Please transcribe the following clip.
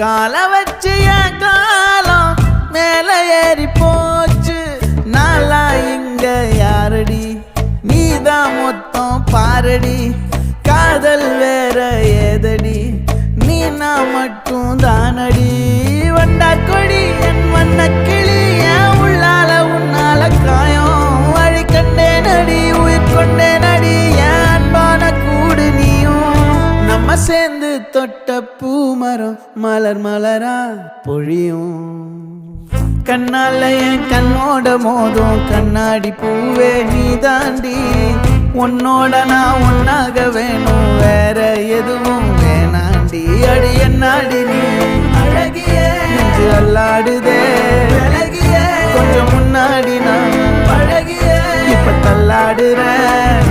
கால வச்சு என் காலம் மேல ஏறி போச்சு. நாளா இங்க யாரடி, நீதான் மொத்தம் பாரடி. காதல் வேற ஏதடி, நீ நான் மட்டும் தானடி. வண்டா கொடி என் வண்ண கிளி, என் உள்ளால உன்னால காயம். வழி கண்டே நடி, உயிர் கொண்டே நடி, என் அன்பான கூடு நீயும். நம்ம சேர்ந்து தொட்ட பூமரம் மலர் மலரா பொழியும். கண்ணால என் கண்ணோட மோதும் கண்ணாடி பூவே நீ தாண்டி. உன்னோட நான் ஒன்னாக வேணும், வேற எதுவும் வேணாண்டி. அடி என்னாடி நீ அழகிய நெஞ்சு அல்லாடுதே விலகிய. கொஞ்சம் முன்னாடி நான் பழகிய இப்ப தள்ளாடுறேன்.